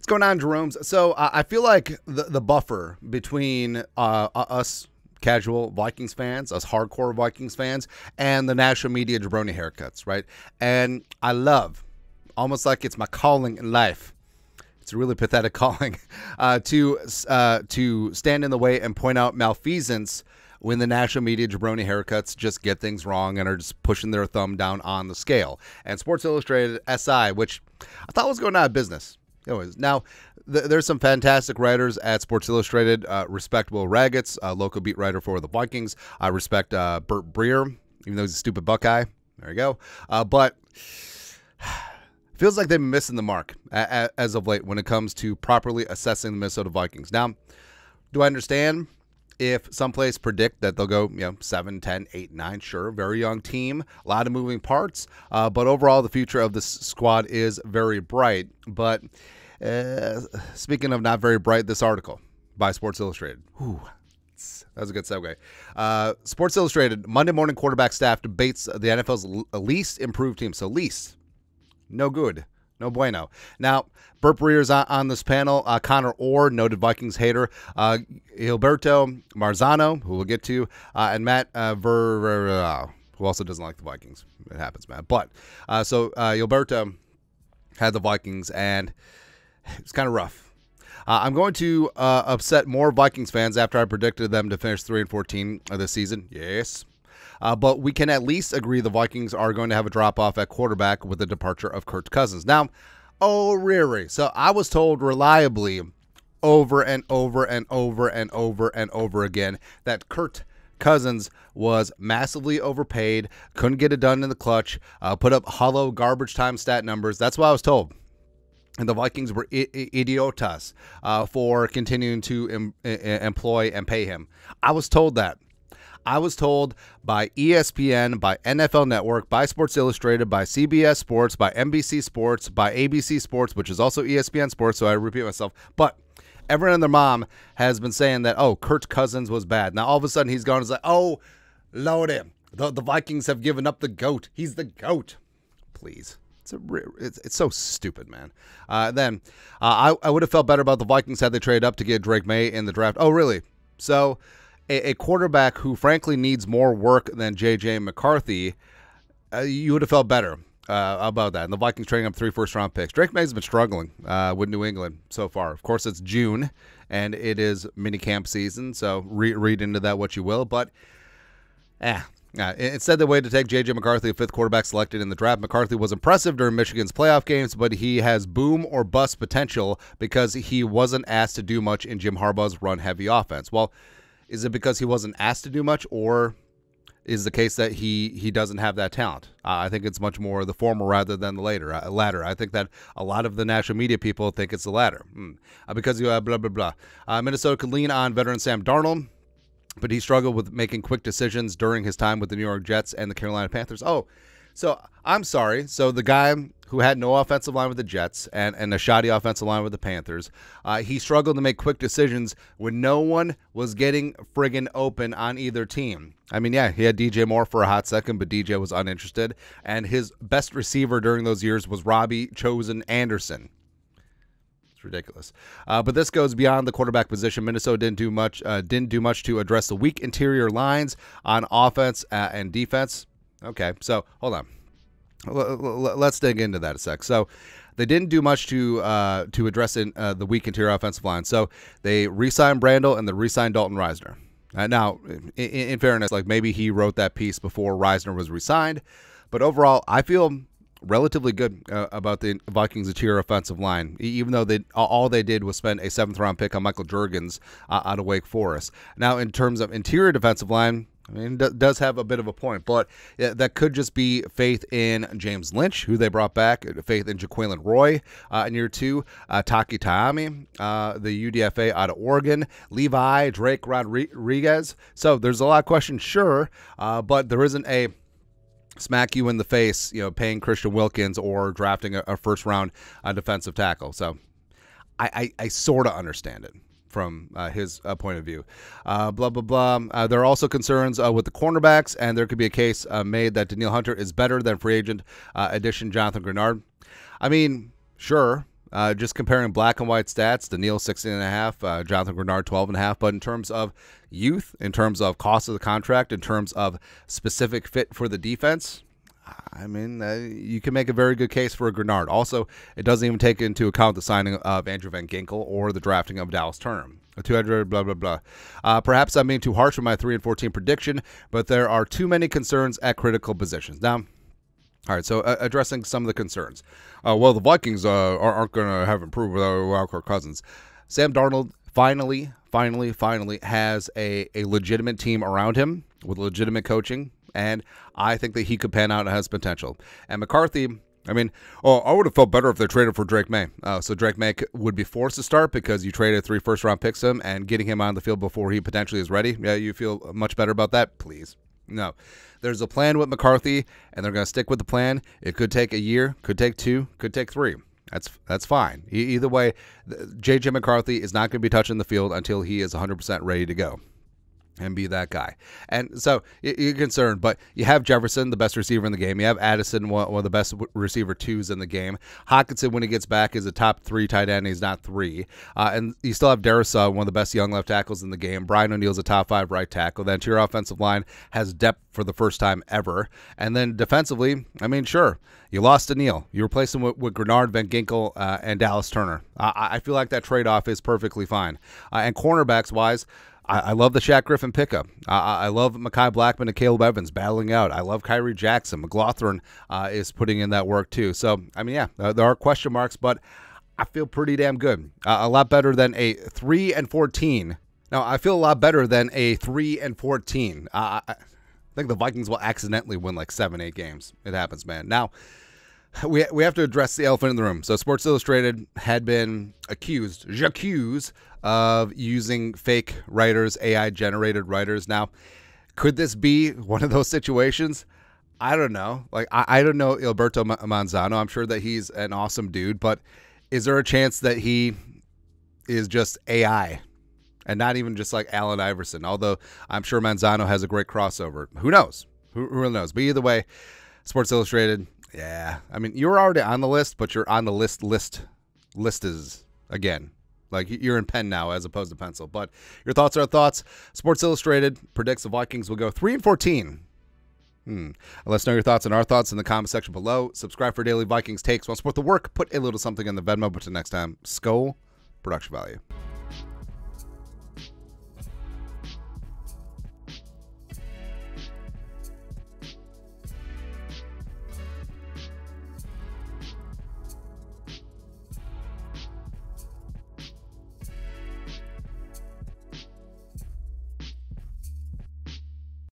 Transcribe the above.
What's going on, Jeromes? So I feel like the buffer between us casual Vikings fans, us hardcore Vikings fans, and the national media jabroni haircuts, right? And I love, almost like it's my calling in life. It's a really pathetic calling to stand in the way and point out malfeasance when the national media jabroni haircuts just get things wrong and are just pushing their thumb down on the scale. And Sports Illustrated SI, which I thought was going out of business. Anyways, now there's some fantastic writers at Sports Illustrated. Respect Will Raggets, local beat writer for the Vikings. I respect Burt Breer, even though he's a stupid Buckeye. There you go. But feels like they've been missing the mark as of late when it comes to properly assessing the Minnesota Vikings. Now, do I understand if someplace predict that they'll go 7, 10, 8, 9? Sure, very young team, a lot of moving parts, but overall the future of this squad is very bright. But speaking of not very bright, this article by Sports Illustrated, that was a good segue. Sports Illustrated, Monday morning quarterback staff debates the NFL's least improved team. So least, no good. No bueno. Now, Burt Breer's on this panel. Connor Orr, noted Vikings hater. Gilberto Manzano, who we'll get to. And Matt who also doesn't like the Vikings. It happens, Matt. But, so Gilberto had the Vikings, and it's kind of rough. I'm going to upset more Vikings fans after I predicted them to finish 3-14 this season. Yes. But we can at least agree the Vikings are going to have a drop-off at quarterback with the departure of Kirk Cousins. Now, oh, really? So I was told reliably over and over and over and over and over again that Kirk Cousins was massively overpaid, couldn't get it done in the clutch, put up hollow garbage time stat numbers. That's what I was told. And the Vikings were idiotas for continuing to employ and pay him. I was told that. I was told by ESPN, by NFL Network, by Sports Illustrated, by CBS Sports, by NBC Sports, by ABC Sports, which is also ESPN Sports, so I repeat myself. But everyone and their mom has been saying that, oh, Kirk Cousins was bad. Now, all of a sudden, he's gone and is like, oh, Lordy, the Vikings have given up the GOAT. He's the GOAT. Please. It's so stupid, man. Then I would have felt better about the Vikings had they traded up to get Drake May in the draft. Oh, really? So a quarterback who frankly needs more work than J.J. McCarthy, you would have felt better about that. And the Vikings trading up 3 first-round picks. Drake May's been struggling with New England so far. Of course, it's June, and it is minicamp season, so read into that what you will. But, instead, they waited to take J.J. McCarthy, a 5th quarterback selected in the draft. McCarthy was impressive during Michigan's playoff games, but he has boom or bust potential because he wasn't asked to do much in Jim Harbaugh's run-heavy offense. Well, is it because he wasn't asked to do much, or is the case that he doesn't have that talent? I think it's much more the former rather than the latter. I think that a lot of the national media people think it's the latter. Because you blah, blah, blah. Minnesota could lean on veteran Sam Darnold, but he struggled with making quick decisions during his time with the New York Jets and the Carolina Panthers. Oh, so I'm sorry. So the guy who had no offensive line with the Jets and a shoddy offensive line with the Panthers, he struggled to make quick decisions when no one was getting friggin' open on either team. I mean, yeah, he had DJ Moore for a hot second, but DJ was uninterested. And his best receiver during those years was Robbie Chosen Anderson. Ridiculous. But this goes beyond the quarterback position. Minnesota didn't do much to address the weak interior lines on offense and defense. Okay, so hold on. Let's dig into that a sec. So they didn't do much to address the weak interior offensive line. So they re-signed Brandel and they re-signed Dalton Reisner. Now, in fairness, like maybe he wrote that piece before Reisner was re-signed, but overall, I feel relatively good about the Vikings' interior offensive line, even though all they did was spend a 7th-round pick on Michael Juergens out of Wake Forest. Now, in terms of interior defensive line, I mean, it does have a bit of a point, but that could just be faith in James Lynch, who they brought back, faith in Jaquelin Roy in year 2, Taki Taami, the UDFA out of Oregon, Levi, Drake Rodriguez. So there's a lot of questions, sure, but there isn't a smack you in the face, paying Christian Wilkins or drafting a first-round defensive tackle. So I sort of understand it from his point of view. Blah, blah, blah. There are also concerns with the cornerbacks, and there could be a case made that Danielle Hunter is better than free agent addition Jonathan Grenard. I mean, sure, Just comparing black and white stats, Daniil 16.5, Jonathan Grenard 12.5. But in terms of youth, in terms of cost of the contract, in terms of specific fit for the defense, I mean, you can make a very good case for a Grenard. Also, it doesn't even take into account the signing of Andrew Van Ginkel or the drafting of Dallas Turner. A 200, blah, blah, blah. Perhaps I'm being too harsh with my 3-14 prediction, but there are too many concerns at critical positions. Now, all right, so addressing some of the concerns. Well, the Vikings aren't going to have improved without Kirk Cousins. Sam Darnold finally has a legitimate team around him with legitimate coaching, and I think that he could pan out and has potential. And McCarthy, I mean, I would have felt better if they traded for Drake May. So Drake May would be forced to start because you traded 3 first-round picks to him, and getting him on the field before he potentially is ready. Yeah, you feel much better about that? Please. No. There's a plan with McCarthy, and they're going to stick with the plan. It could take a year, could take 2, could take 3. That's fine. Either way, J.J. McCarthy is not going to be touching the field until he is 100% ready to go and be that guy. And so you're concerned, but you have Jefferson, the best receiver in the game. You have Addison, one of the best receiver 2s in the game. Hockenson, when he gets back, is a top 3 tight end. He's not 3. And you still have Darrisaw, one of the best young left tackles in the game. Brian O'Neill's a top 5 right tackle. Then to your offensive line has depth for the first time ever. And then defensively, I mean, sure, you lost Daniil. You replaced him with Grenard, Van Ginkel, and Dallas Turner. I feel like that trade-off is perfectly fine. And cornerbacks-wise, I love the Shaq Griffin pickup. I love Mekhi Blackman and Caleb Evans battling out. I love Kyrie Jackson. McLaughlin is putting in that work too. So, I mean, yeah, there are question marks, but I feel pretty damn good. A lot better than a 3-14. Now, I feel a lot better than a 3-14. I think the Vikings will accidentally win like 7-8 games. It happens, man. Now, we have to address the elephant in the room. So Sports Illustrated had been accused of using fake writers, AI-generated writers. Now, could this be one of those situations? I don't know. Like, I don't know Gilberto Manzano. I'm sure that he's an awesome dude, but is there a chance that he is just AI and not even just like Allen Iverson? Although I'm sure Manzano has a great crossover. Who knows? Who really knows? But either way, Sports Illustrated, yeah. I mean, you're already on the list, but you're on the list is again. Like, you're in pen now as opposed to pencil. But your thoughts are thoughts. Sports Illustrated predicts the Vikings will go 3-14. Let us know your thoughts and our thoughts in the comment section below. Subscribe for daily Vikings takes. Want to support the work? Put a little something in the Venmo. But until next time, Skull Production Value.